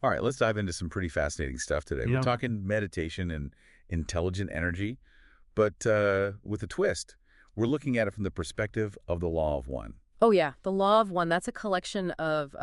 All right, let's dive into some pretty fascinating stuff today. We're Yeah. talking meditation and intelligent energy, but with a twist. We're looking at it from the perspective of the law of one. Oh, yeah. The Law of One, that's a collection of,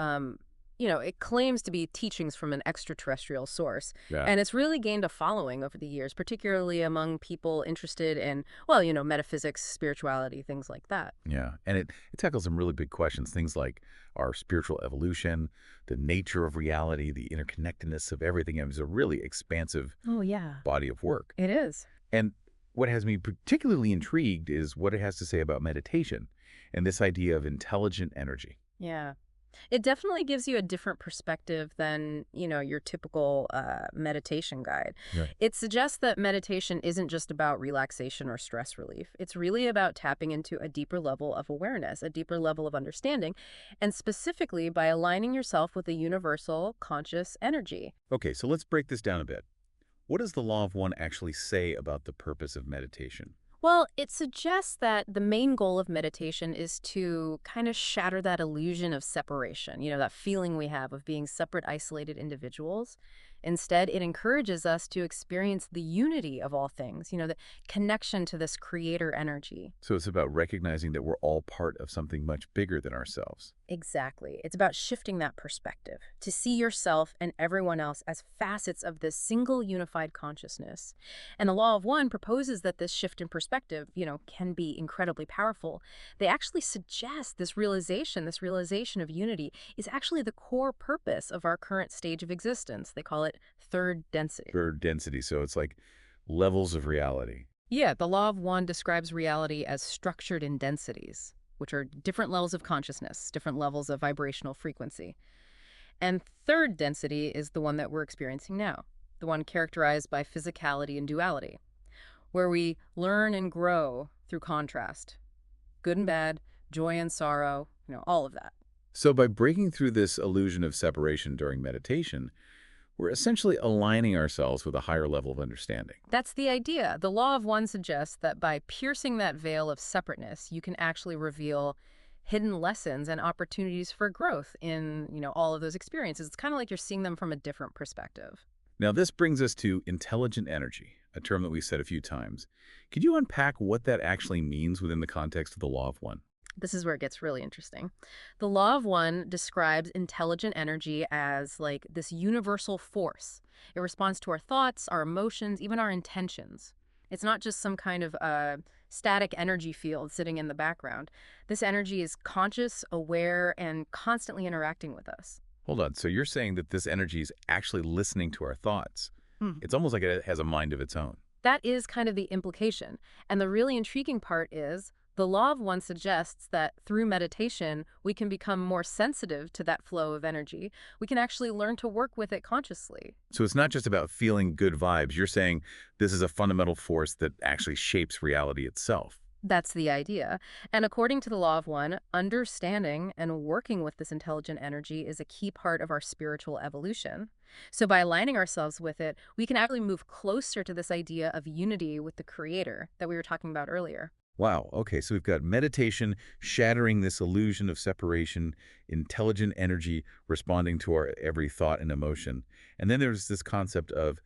it claims to be teachings from an extraterrestrial source. Yeah. And it's really gained a following over the years, particularly among people interested in, well, metaphysics, spirituality, things like that. Yeah. And it tackles some really big questions, things like our spiritual evolution, the nature of reality, the interconnectedness of everything. It was a really expansive Oh, yeah. body of work. It is. And what has me particularly intrigued is what it has to say about meditation and this idea of intelligent energy. Yeah. It definitely gives you a different perspective than, your typical meditation guide. Right. It suggests that meditation isn't just about relaxation or stress relief. It's really about tapping into a deeper level of awareness, a deeper level of understanding, and specifically by aligning yourself with a universal conscious energy. Okay, so let's break this down a bit. What does the law of one actually say about the purpose of meditation? Well, it suggests that the main goal of meditation is to kind of shatter that illusion of separation, that feeling we have of being separate, isolated individuals. Instead, it encourages us to experience the unity of all things, the connection to this creator energy. So it's about recognizing that we're all part of something much bigger than ourselves. Exactly. It's about shifting that perspective, to see yourself and everyone else as facets of this single unified consciousness. And the Law of One proposes that this shift in perspective, can be incredibly powerful. They actually suggest this realization of unity is actually the core purpose of our current stage of existence. They call it third density. For density, so it's like levels of reality. Yeah, the Law of One describes reality as structured in densities, which are different levels of consciousness, different levels of vibrational frequency. And third density is the one that we're experiencing now, the one characterized by physicality and duality, where we learn and grow through contrast, good and bad, joy and sorrow, all of that. So by breaking through this illusion of separation during meditation, we're essentially aligning ourselves with a higher level of understanding. That's the idea. The Law of One suggests that by piercing that veil of separateness, you can actually reveal hidden lessons and opportunities for growth in, all of those experiences. It's kind of like you're seeing them from a different perspective. Now, this brings us to intelligent energy, a term that we've said a few times. Could you unpack what that actually means within the context of the law of one? This is where it gets really interesting. The Law of One describes intelligent energy as like this universal force. It responds to our thoughts, our emotions, even our intentions. It's not just some kind of static energy field sitting in the background. This energy is conscious, aware, and constantly interacting with us. Hold on, so you're saying that this energy is actually listening to our thoughts. It's almost like it has a mind of its own. That is kind of the implication. And the really intriguing part is the Law of One suggests that through meditation, we can become more sensitive to that flow of energy. We can actually learn to work with it consciously. So it's not just about feeling good vibes. You're saying this is a fundamental force that actually shapes reality itself. That's the idea. And according to the Law of One, understanding and working with this intelligent energy is a key part of our spiritual evolution. So by aligning ourselves with it, we can actually move closer to this idea of unity with the Creator that we were talking about earlier. Wow, okay, so we've got meditation shattering this illusion of separation, intelligent energy responding to our every thought and emotion. And then there's this concept of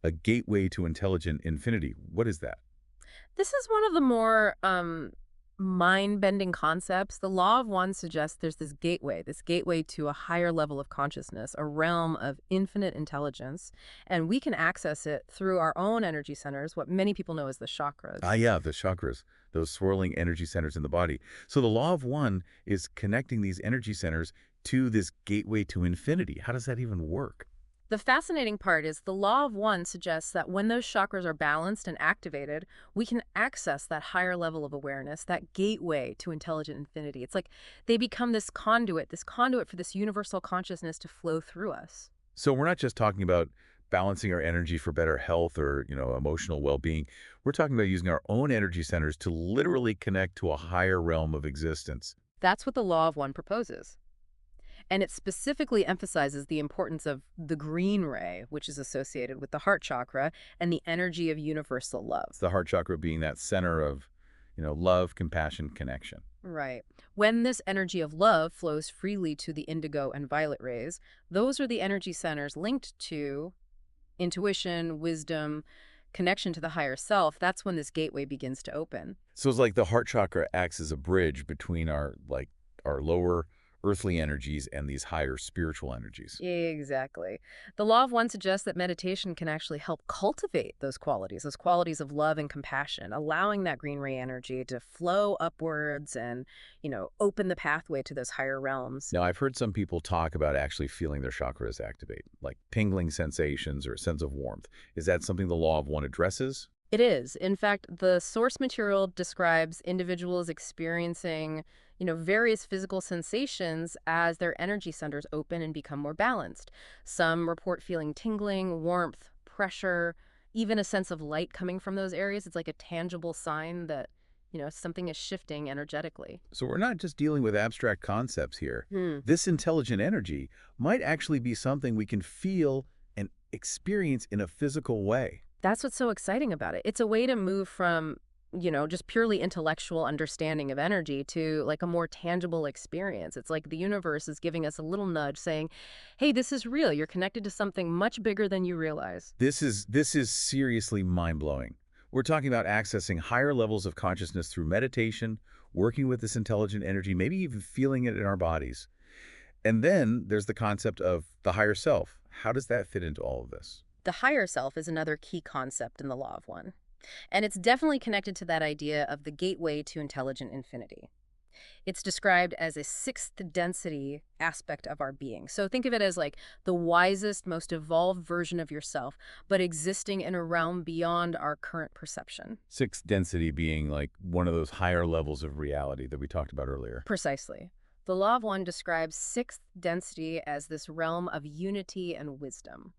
a gateway to intelligent infinity. What is that? This is one of the more mind-bending concepts. The Law of One suggests there's this gateway to a higher level of consciousness, a realm of infinite intelligence, and we can access it through our own energy centers, what many people know as the chakras. Ah, yeah, the chakras, those swirling energy centers in the body. So the law of one is connecting these energy centers to this gateway to infinity. How does that even work? The fascinating part is the Law of One suggests that when those chakras are balanced and activated, we can access that higher level of awareness, that gateway to intelligent infinity. It's like they become this conduit for this universal consciousness to flow through us. So we're not just talking about balancing our energy for better health or, emotional well-being. We're talking about using our own energy centers to literally connect to a higher realm of existence. That's what the Law of One proposes. And it specifically emphasizes the importance of the green ray, which is associated with the heart chakra, and the energy of universal love. The heart chakra being that center of, love, compassion, connection. Right. When this energy of love flows freely to the indigo and violet rays, those are the energy centers linked to intuition, wisdom, connection to the higher self. That's when this gateway begins to open. So it's like the heart chakra acts as a bridge between our lower earthly energies and these higher spiritual energies. Exactly. The law of one suggests that meditation can actually help cultivate those qualities of love and compassion, allowing that green ray energy to flow upwards and, open the pathway to those higher realms. Now, I've heard some people talk about actually feeling their chakras activate, like tingling sensations or a sense of warmth. Is that something the law of one addresses? It is. In fact, the source material describes individuals experiencing, various physical sensations as their energy centers open and become more balanced. Some report feeling tingling, warmth, pressure, even a sense of light coming from those areas. It's like a tangible sign that, something is shifting energetically. So we're not just dealing with abstract concepts here. Hmm. This intelligent energy might actually be something we can feel and experience in a physical way. That's what's so exciting about it. It's a way to move from, just purely intellectual understanding of energy to like a more tangible experience. It's like the universe is giving us a little nudge saying, hey, this is real. You're connected to something much bigger than you realize. This is seriously mind-blowing. We're talking about accessing higher levels of consciousness through meditation, working with this intelligent energy, maybe even feeling it in our bodies. And then there's the concept of the higher self. How does that fit into all of this? The higher self is another key concept in the law of one. And it's definitely connected to that idea of the gateway to intelligent infinity. It's described as a sixth density aspect of our being. So think of it as like the wisest, most evolved version of yourself, but existing in a realm beyond our current perception. Sixth density being like one of those higher levels of reality that we talked about earlier. Precisely. The law of one describes sixth density as this realm of unity and wisdom,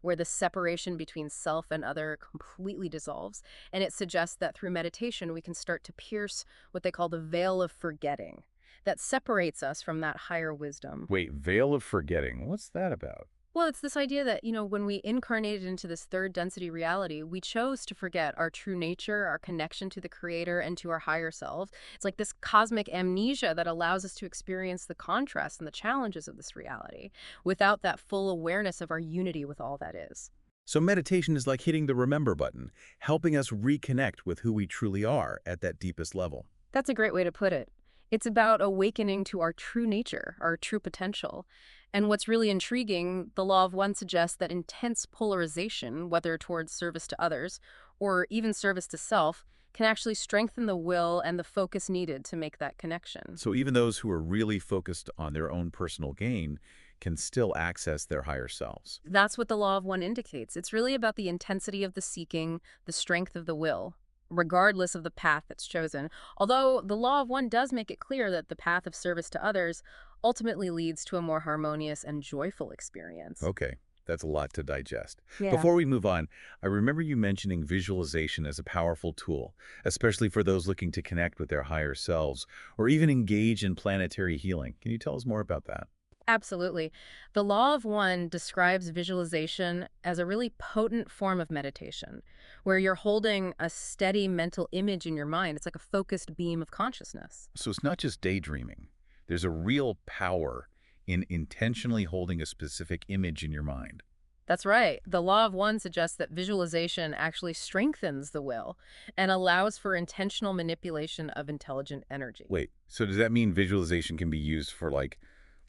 where the separation between self and other completely dissolves. And it suggests that through meditation, we can start to pierce what they call the veil of forgetting that separates us from that higher wisdom. Wait, veil of forgetting. What's that about? Well, it's this idea that, when we incarnated into this third density reality, we chose to forget our true nature, our connection to the creator and to our higher selves. It's like this cosmic amnesia that allows us to experience the contrast and the challenges of this reality without that full awareness of our unity with all that is. So meditation is like hitting the remember button, helping us reconnect with who we truly are at that deepest level. That's a great way to put it. It's about awakening to our true nature, our true potential. And what's really intriguing, the law of one suggests that intense polarization, whether towards service to others or even service to self, can actually strengthen the will and the focus needed to make that connection. So even those who are really focused on their own personal gain can still access their higher selves. That's what the law of one indicates. It's really about the intensity of the seeking, the strength of the will, regardless of the path that's chosen. Although the law of one does make it clear that the path of service to others ultimately leads to a more harmonious and joyful experience. Okay, that's a lot to digest. Yeah. Before we move on, I remember you mentioning visualization as a powerful tool, especially for those looking to connect with their higher selves or even engage in planetary healing. Can you tell us more about that? Absolutely. The law of one describes visualization as a really potent form of meditation, where you're holding a steady mental image in your mind. It's like a focused beam of consciousness. So it's not just daydreaming. There's a real power in intentionally holding a specific image in your mind. That's right. The law of one suggests that visualization actually strengthens the will and allows for intentional manipulation of intelligent energy. Wait, so does that mean visualization can be used for like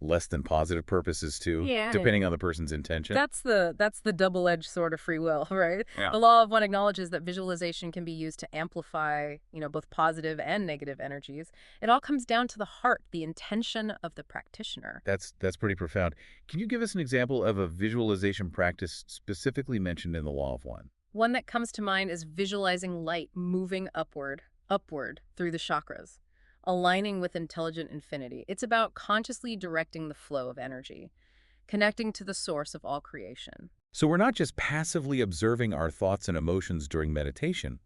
less than positive purposes too, Yeah. depending on the person's intention? That's the double-edged sword of free will, right? Yeah. The law of one acknowledges that visualization can be used to amplify, both positive and negative energies. It all comes down to the heart, the intention of the practitioner. That's pretty profound. Can you give us an example of a visualization practice specifically mentioned in the Law of One? One that comes to mind is visualizing light moving upward through the chakras, aligning with intelligent infinity. It's about consciously directing the flow of energy, connecting to the source of all creation. So we're not just passively observing our thoughts and emotions during meditation.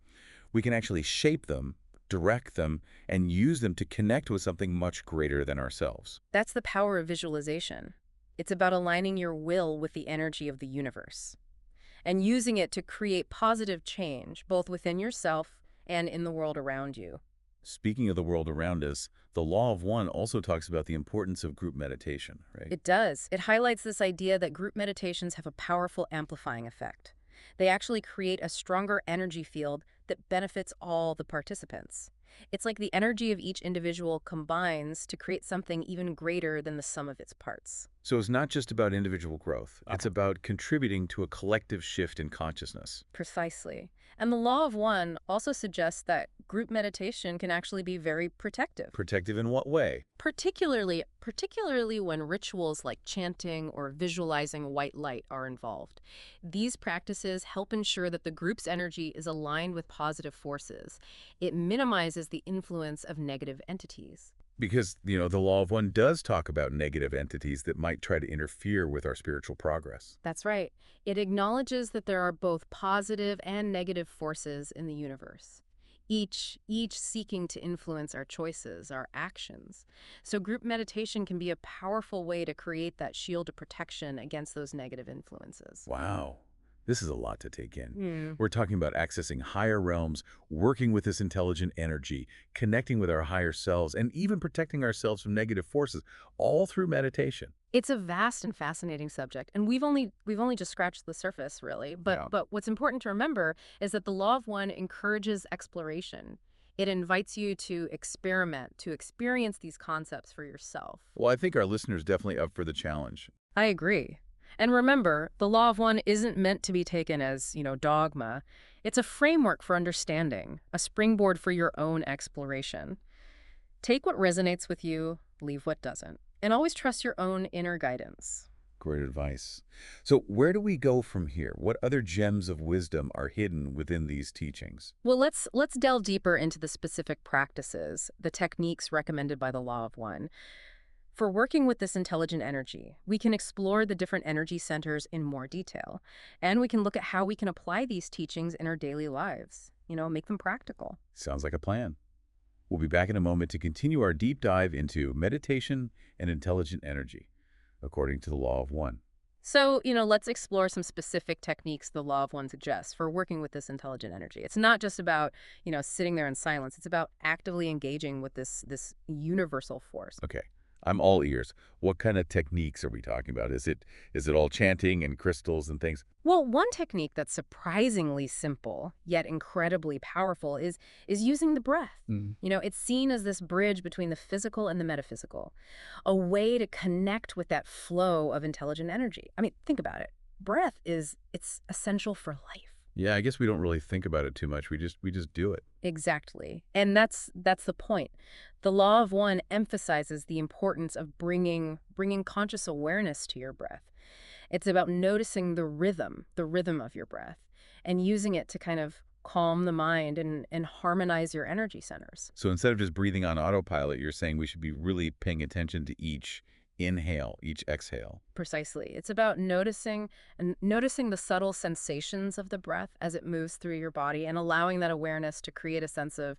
We can actually shape them, direct them, and use them to connect with something much greater than ourselves. That's the power of visualization. It's about aligning your will with the energy of the universe and using it to create positive change, both within yourself and in the world around you. Speaking of the world around us, the Law of One also talks about the importance of group meditation, right? It does. It highlights this idea that group meditations have a powerful amplifying effect. They actually create a stronger energy field that benefits all the participants. It's like the energy of each individual combines to create something even greater than the sum of its parts. So it's not just about individual growth. It's about contributing to a collective shift in consciousness. Precisely. And the Law of One also suggests that group meditation can actually be very protective. Protective in what way? Particularly when rituals like chanting or visualizing white light are involved. These practices help ensure that the group's energy is aligned with positive forces. It minimizes the influence of negative entities. Because, the Law of One does talk about negative entities that might try to interfere with our spiritual progress. That's right. It acknowledges that there are both positive and negative forces in the universe, each seeking to influence our choices, our actions. So group meditation can be a powerful way to create that shield of protection against those negative influences. Wow. This is a lot to take in. Hmm. We're talking about accessing higher realms, working with this intelligent energy, connecting with our higher selves, and even protecting ourselves from negative forces, all through meditation. It's a vast and fascinating subject, and we've only just scratched the surface, really. But Yeah. but what's important to remember is that the Law of One encourages exploration. It invites you to experiment, to experience these concepts for yourself. Well, I think our listeners definitely up for the challenge. I agree. And remember, the Law of One isn't meant to be taken as, dogma. It's a framework for understanding, a springboard for your own exploration. Take what resonates with you, leave what doesn't, and always trust your own inner guidance. Great advice. So where do we go from here? What other gems of wisdom are hidden within these teachings? Well, let's delve deeper into the specific practices, the techniques recommended by the Law of One. For working with this intelligent energy, we can explore the different energy centers in more detail, and we can look at how we can apply these teachings in our daily lives, make them practical. Sounds like a plan. We'll be back in a moment to continue our deep dive into meditation and intelligent energy, according to the Law of One. So, let's explore some specific techniques the Law of One suggests for working with this intelligent energy. It's not just about, sitting there in silence. It's about actively engaging with this universal force. Okay, I'm all ears. What kind of techniques are we talking about? Is it all chanting and crystals and things? Well, one technique that's surprisingly simple, yet incredibly powerful, is using the breath. Mm. It's seen as this bridge between the physical and the metaphysical, a way to connect with that flow of intelligent energy. I mean, think about it. It's essential for life. Yeah, I guess we don't really think about it too much. We just do it. Exactly. And that's the point. The Law of One emphasizes the importance of bringing conscious awareness to your breath. It's about noticing the rhythm of your breath, and using it to kind of calm the mind and harmonize your energy centers. So instead of just breathing on autopilot, you're saying we should be really paying attention to each inhale, each exhale. Precisely. It's about noticing the subtle sensations of the breath as it moves through your body, and allowing that awareness to create a sense of,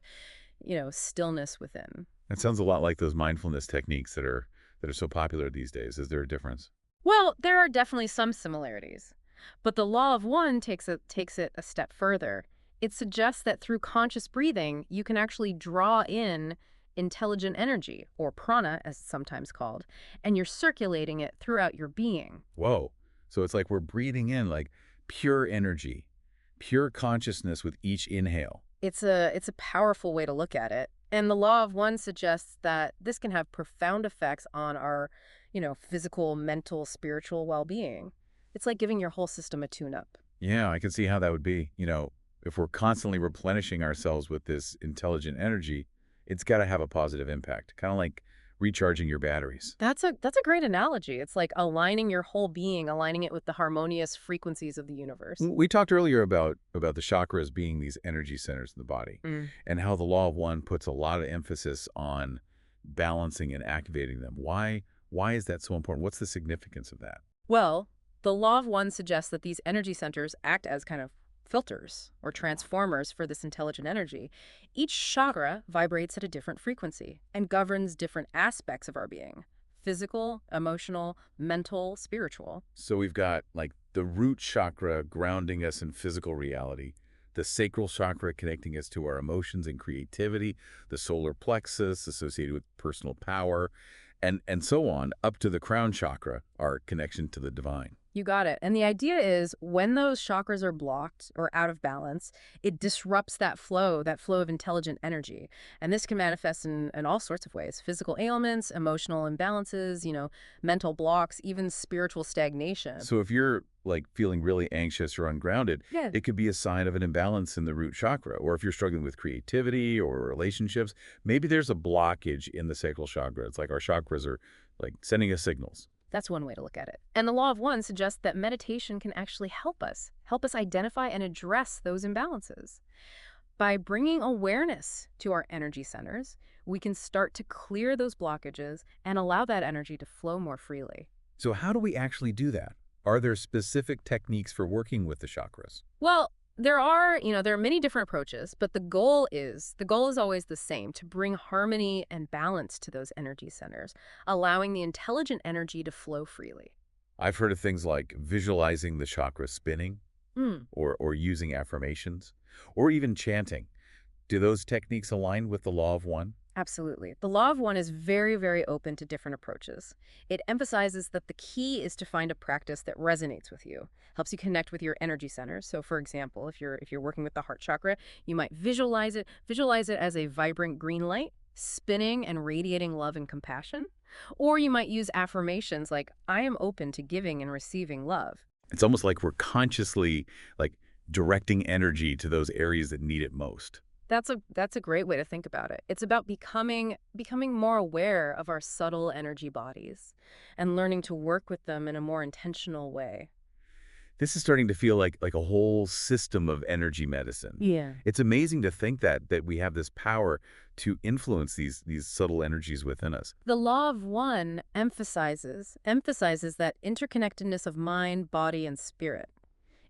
stillness within. That sounds a lot like those mindfulness techniques that are so popular these days. Is there a difference? Well, there are definitely some similarities, but the Law of One takes it a step further. It suggests that through conscious breathing, you can actually draw in intelligent energy, or prana as it's sometimes called, and you're circulating it throughout your being. Whoa. So it's like we're breathing in like pure energy, pure consciousness with each inhale. It's a powerful way to look at it. And the Law of One suggests that this can have profound effects on our, physical, mental, spiritual well-being. It's like giving your whole system a tune-up. Yeah, I can see how that would be. If we're constantly replenishing ourselves with this intelligent energy, it's got to have a positive impact, kind of like recharging your batteries. That's a great analogy. It's like aligning your whole being, aligning it with the harmonious frequencies of the universe. We talked earlier about the chakras being these energy centers in the body, and how the Law of One puts a lot of emphasis on balancing and activating them. Why is that so important? What's the significance of that? Well, the Law of One suggests that these energy centers act as kind of filters or transformers for this intelligent energy. Each chakra vibrates at a different frequency and governs different aspects of our being: physical, emotional, mental, spiritual. So we've got like the root chakra grounding us in physical reality, the sacral chakra connecting us to our emotions and creativity, the solar plexus associated with personal power, and so on, up to the crown chakra, our connection to the divine. You got it. And the idea is when those chakras are blocked or out of balance, it disrupts that flow of intelligent energy. And this can manifest in all sorts of ways: physical ailments, emotional imbalances, mental blocks, even spiritual stagnation. So if you're like feeling really anxious or ungrounded, Yeah. it could be a sign of an imbalance in the root chakra. Or if you're struggling with creativity or relationships, maybe there's a blockage in the sacral chakra. It's like our chakras are like sending us signals. That's one way to look at it. And the law of one suggests that meditation can actually help us identify and address those imbalances. By bringing awareness to our energy centers, we can start to clear those blockages and allow that energy to flow more freely. So how do we actually do that? Are there specific techniques for working with the chakras? Well, there are many different approaches, but the goal is always the same: to bring harmony and balance to those energy centers, allowing the intelligent energy to flow freely. I've heard of things like visualizing the chakra spinning Mm. or using affirmations or even chanting. Do those techniques align with the law of one? Absolutely. The law of one is very, very open to different approaches. It emphasizes that the key is to find a practice that resonates with you, helps you connect with your energy centers. So for example, if you're working with the heart chakra, you might visualize it as a vibrant green light, spinning and radiating love and compassion. Or you might use affirmations like, I am open to giving and receiving love. It's almost like we're consciously like directing energy to those areas that need it most. That's a great way to think about it. It's about becoming more aware of our subtle energy bodies and learning to work with them in a more intentional way. This is starting to feel like a whole system of energy medicine. Yeah. It's amazing to think that we have this power to influence these subtle energies within us. The law of one emphasizes that interconnectedness of mind, body, and spirit.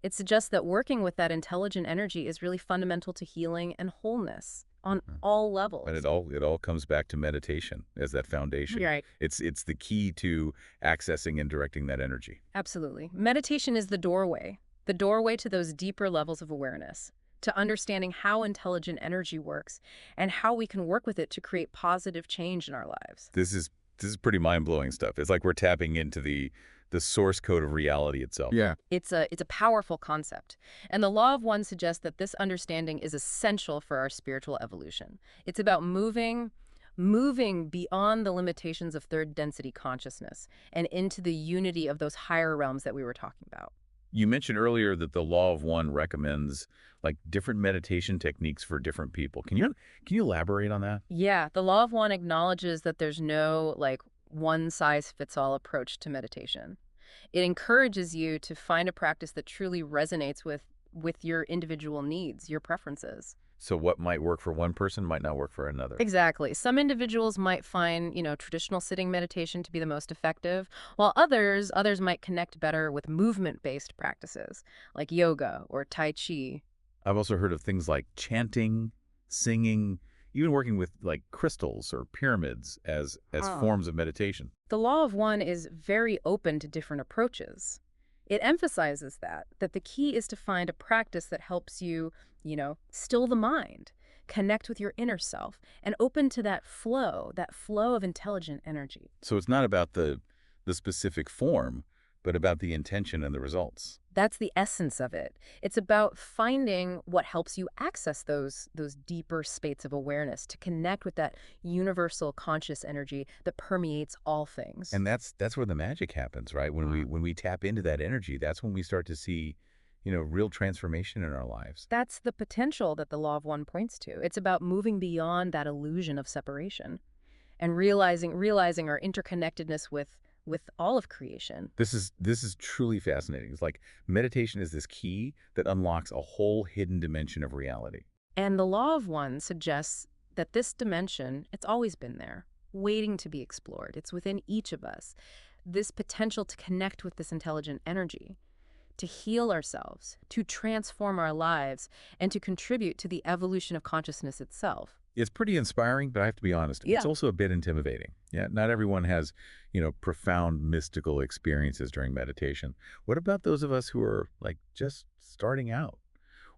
It suggests that working with that intelligent energy is really fundamental to healing and wholeness on all And levels. it all comes back to meditation as that foundation. Right. It's the key to accessing and directing that energy. Absolutely. Meditation is the doorway to those deeper levels of awareness, to understanding how intelligent energy works and how we can work with it to create positive change in our lives. This is pretty mind-blowing stuff. It's like we're tapping into the source code of reality itself. Yeah. It's a powerful concept, and the law of one suggests that this understanding is essential for our spiritual evolution. It's about moving beyond the limitations of third density consciousness and into the unity of those higher realms that we were talking about. You mentioned earlier that the law of one recommends like different meditation techniques for different people. Can you elaborate on that? Yeah, the law of one acknowledges that there's no one size fits all approach to meditation. It encourages you to find a practice that truly resonates with your individual needs, your preferences. So what might work for one person might not work for another. Exactly. Some individuals might find, traditional sitting meditation to be the most effective, while others might connect better with movement-based practices like yoga or tai chi. I've also heard of things like chanting, singing, even working with like crystals or pyramids as Oh. forms of meditation. The law of one is very open to different approaches. It emphasizes that the key is to find a practice that helps you, still the mind, connect with your inner self, and open to that flow of intelligent energy. So it's not about the specific form, but about the intention and the results. That's the essence of it. It's about finding what helps you access those deeper states of awareness, to connect with that universal conscious energy that permeates all things. And that's where the magic happens, right? When we tap into that energy, that's when we start to see, real transformation in our lives. That's the potential that the law of one points to. It's about moving beyond that illusion of separation and realizing our interconnectedness with all of creation. This is truly fascinating. It's like meditation is this key that unlocks a whole hidden dimension of reality. And the law of one suggests that this dimension, it's always been there, waiting to be explored. It's within each of us. This potential to connect with this intelligent energy, to heal ourselves, to transform our lives, and to contribute to the evolution of consciousness itself. It's pretty inspiring, but I have to be honest, Yeah. it's also a bit intimidating. Yeah, not everyone has, profound mystical experiences during meditation. What about those of us who are like just starting out?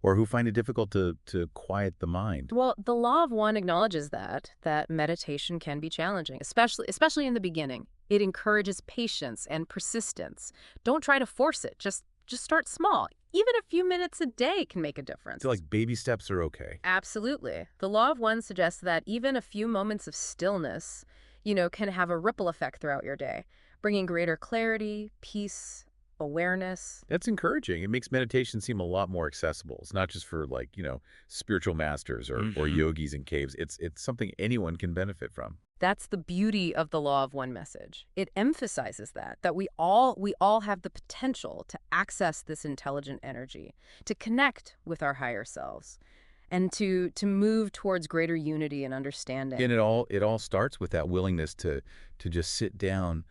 or who find it difficult to quiet the mind. Well, the law of one acknowledges that meditation can be challenging, especially in the beginning. It encourages patience and persistence. Don't try to force it. Just start small. Even a few minutes a day can make a difference. So like baby steps are okay. Absolutely. The law of one suggests that even a few moments of stillness, can have a ripple effect throughout your day, bringing greater clarity, peace, awareness. That's encouraging. It makes meditation seem a lot more accessible. It's not just for like, spiritual masters or yogis in caves. It's something anyone can benefit from. That's the beauty of the law of one message. It emphasizes that we all have the potential to access this intelligent energy, to connect with our higher selves, and to move towards greater unity and understanding. And it all starts with that willingness to just sit down,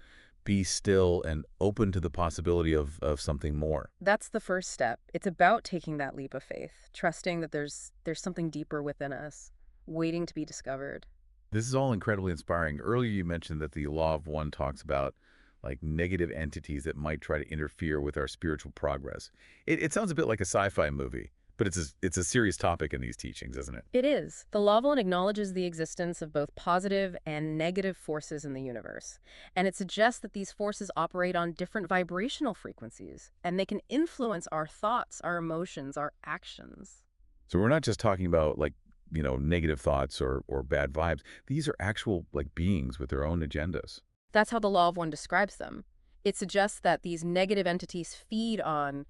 be still, and open to the possibility of something more. That's the first step. It's about taking that leap of faith, trusting that there's something deeper within us, waiting to be discovered. This is all incredibly inspiring. Earlier you mentioned that the law of one talks about like negative entities that might try to interfere with our spiritual progress. It sounds a bit like a sci-fi movie, but it's a serious topic in these teachings, isn't it? It is. The law of one acknowledges the existence of both positive and negative forces in the universe. And it suggests that these forces operate on different vibrational frequencies, and they can influence our thoughts, our emotions, our actions. So we're not just talking about like, negative thoughts or bad vibes. These are actual like beings with their own agendas. That's how the law of one describes them. It suggests that these negative entities feed on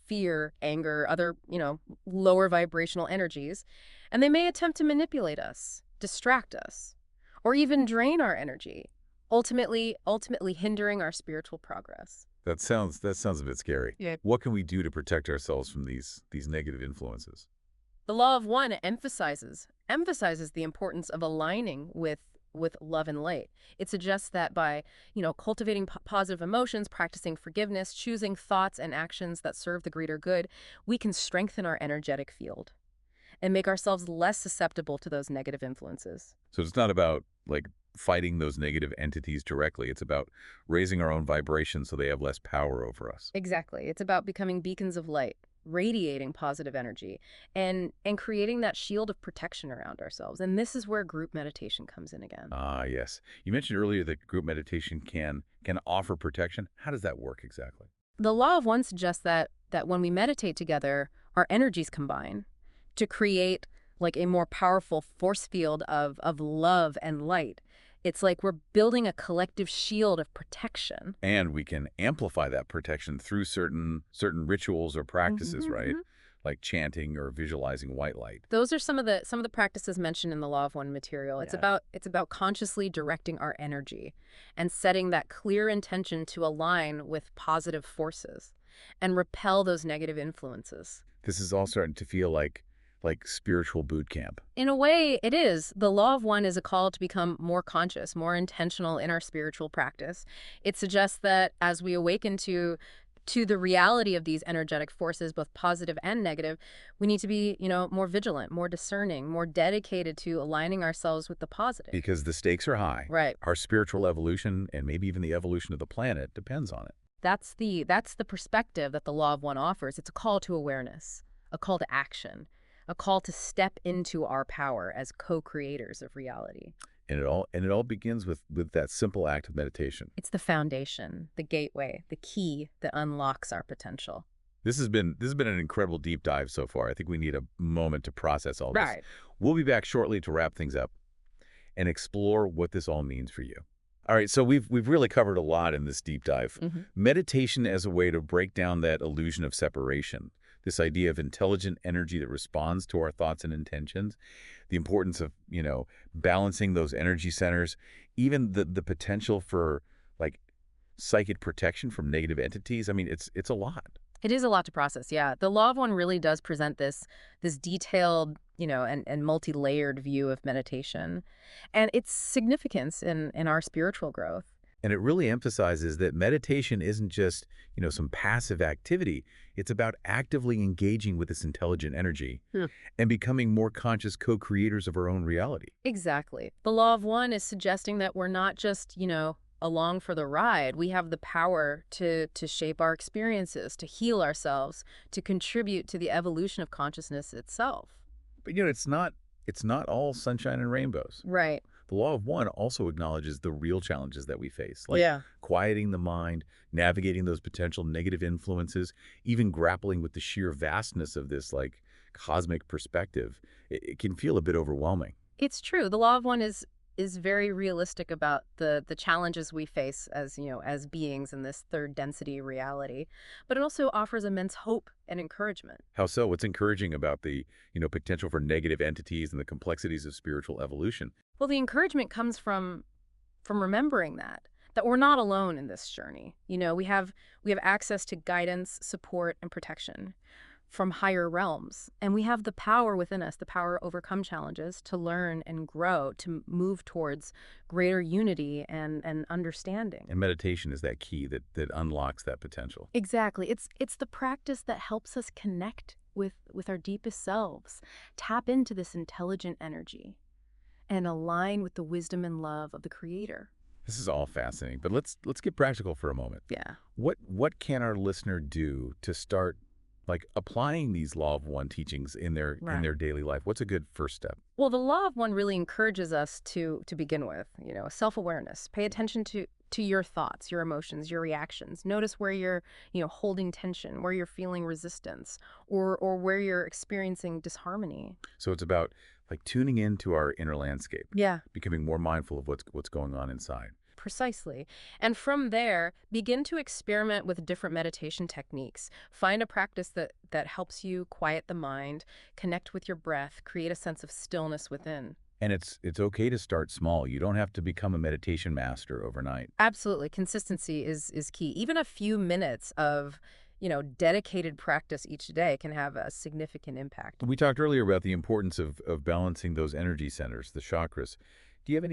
fear, anger, other, lower vibrational energies, and they may attempt to manipulate us, distract us, or even drain our energy, ultimately hindering our spiritual progress. That sounds a bit scary. Yeah. What can we do to protect ourselves from these negative influences? The law of one emphasizes the importance of aligning with love and light. It suggests that by, cultivating positive emotions, practicing forgiveness, choosing thoughts and actions that serve the greater good, we can strengthen our energetic field and make ourselves less susceptible to those negative influences. So it's not about like fighting those negative entities directly. It's about raising our own vibration so they have less power over us. Exactly. It's about becoming beacons of light, radiating positive energy, and creating that shield of protection around ourselves. And this is where group meditation comes in again. Ah, yes. You mentioned earlier that group meditation can offer protection. How does that work exactly? The law of one suggests that when we meditate together, our energies combine to create like a more powerful force field of love and light. It's like we're building a collective shield of protection. And we can amplify that protection through certain rituals or practices, right? Like chanting or visualizing white light. Those are some of the practices mentioned in the law of one material. It's Yeah. about consciously directing our energy and setting that clear intention to align with positive forces and repel those negative influences. This is all starting to feel like spiritual boot camp. In a way, it is. The law of one is a call to become more conscious, more intentional in our spiritual practice. It suggests that as we awaken to the reality of these energetic forces, both positive and negative, we need to be, more vigilant, more discerning, more dedicated to aligning ourselves with the positive. Because the stakes are high. Right. Our spiritual evolution and maybe even the evolution of the planet depends on it. That's the perspective that the law of one offers. It's a call to awareness, a call to action, a call to step into our power as co-creators of reality. And it all begins with that simple act of meditation. It's the foundation, the gateway, the key that unlocks our potential. This has been an incredible deep dive so far. I think we need a moment to process all this. Right. We'll be back shortly to wrap things up and explore what this all means for you. All right, so we've really covered a lot in this deep dive. Meditation as a way to break down that illusion of separation, this idea of intelligent energy that responds to our thoughts and intentions, the importance of, balancing those energy centers, even the potential for like psychic protection from negative entities. I mean, it's a lot. It is a lot to process, yeah. The law of one really does present this detailed, and multi-layered view of meditation and its significance in our spiritual growth. And it really emphasizes that meditation isn't just, some passive activity. It's about actively engaging with this intelligent energy and becoming more conscious co-creators of our own reality. Exactly. The law of one is suggesting that we're not just, along for the ride. We have the power to shape our experiences, to heal ourselves, to contribute to the evolution of consciousness itself. But it's not all sunshine and rainbows. Right. The law of one also acknowledges the real challenges that we face, like Yeah. quieting the mind, navigating those potential negative influences, even grappling with the sheer vastness of this like cosmic perspective. It can feel a bit overwhelming. It's true. The law of one is very realistic about the challenges we face as, as beings in this third density reality, but it also offers immense hope and encouragement. How so? What's encouraging about the, potential for negative entities and the complexities of spiritual evolution? Well, the encouragement comes from remembering that we're not alone in this journey. We have access to guidance, support, and protection from higher realms. And we have the power within us, the power to overcome challenges, to learn and grow, to move towards greater unity and understanding. And meditation is that key that unlocks that potential. Exactly. It's the practice that helps us connect with our deepest selves, tap into this intelligent energy, and align with the wisdom and love of the Creator. This is all fascinating, but let's get practical for a moment. Yeah. What can our listener do to start like applying these law of one teachings in their Right. daily life? What's a good first step? Well, the law of one really encourages us to begin with, self-awareness. Pay attention to your thoughts, your emotions, your reactions. Notice where you're, holding tension, where you're feeling resistance, or where you're experiencing disharmony. So it's about like tuning into our inner landscape, Yeah. becoming more mindful of what's going on inside. Precisely. And from there, begin to experiment with different meditation techniques. Find a practice that helps you quiet the mind, connect with your breath, create a sense of stillness within. And it's okay to start small. You don't have to become a meditation master overnight. Absolutely. Consistency is key. Even a few minutes of, dedicated practice each day can have a significant impact. We talked earlier about the importance of balancing those energy centers, the chakras. Do you have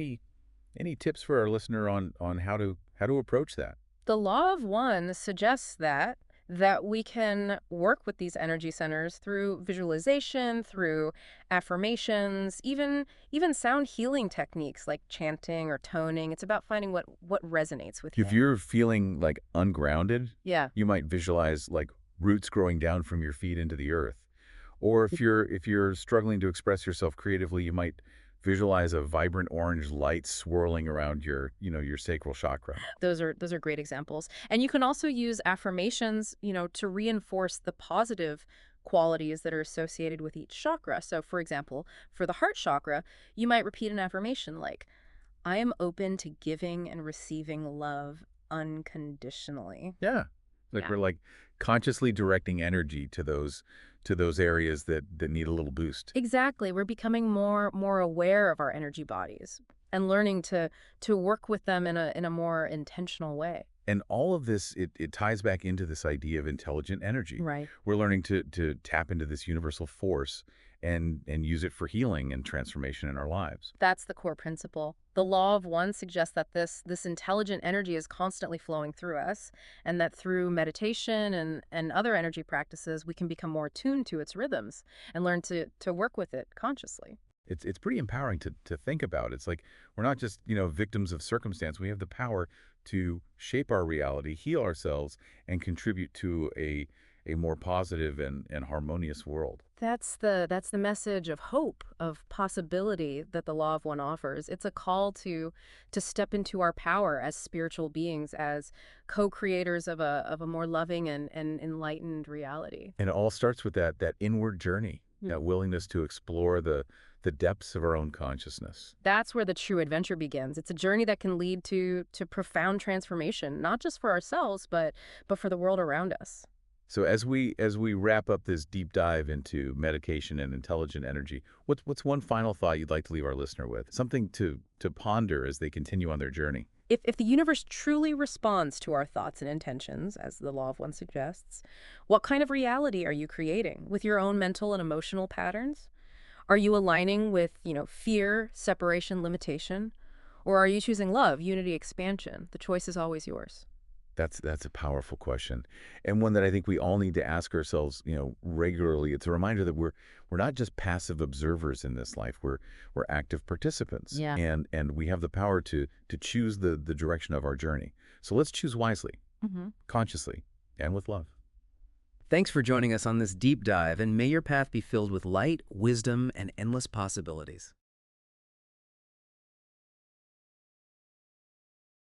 any tips for our listener on how to approach that? The law of one suggests that we can work with these energy centers through visualization, through affirmations, even sound healing techniques like chanting or toning. It's about finding what resonates with you. If you're feeling like ungrounded, Yeah. you might visualize like roots growing down from your feet into the earth. Or if you're struggling to express yourself creatively, you might visualize a vibrant orange light swirling around your sacral chakra. Those are great examples. And you can also use affirmations, to reinforce the positive qualities that are associated with each chakra. So, for example, for the heart chakra, you might repeat an affirmation like, I am open to giving and receiving love unconditionally. Yeah. Like Yeah. we're like consciously directing energy to those areas that need a little boost. Exactly. We're becoming more aware of our energy bodies and learning to work with them in a more intentional way. And all of this, it ties back into this idea of intelligent energy. Right. We're learning to tap into this universal force and use it for healing and transformation in our lives. That's the core principle. The law of one suggests that this intelligent energy is constantly flowing through us, and that through meditation and other energy practices, we can become more attuned to its rhythms and learn to work with it consciously. It's pretty empowering to think about. It's like we're not just, victims of circumstance. We have the power to shape our reality, heal ourselves, and contribute to a more positive and harmonious world. That's the message of hope, of possibility that the law of one offers. It's a call to step into our power as spiritual beings, as co-creators of a more loving and enlightened reality. And it all starts with that inward journey, Hmm. that willingness to explore the depths of our own consciousness. That's where the true adventure begins. It's a journey that can lead to profound transformation, not just for ourselves, but for the world around us. So as we wrap up this deep dive into meditation and intelligent energy, what's one final thought you'd like to leave our listener with? Something to ponder as they continue on their journey. If the universe truly responds to our thoughts and intentions, as the law of one suggests, what kind of reality are you creating with your own mental and emotional patterns? Are you aligning with, fear, separation, limitation? Or are you choosing love, unity, expansion? The choice is always yours. That's a powerful question, and one that I think we all need to ask ourselves, regularly. It's a reminder that we're not just passive observers in this life. We're active participants, Yeah. and we have the power to choose the direction of our journey. So let's choose wisely, Hmm. consciously, and with love. Thanks for joining us on this deep dive, and may your path be filled with light, wisdom, and endless possibilities.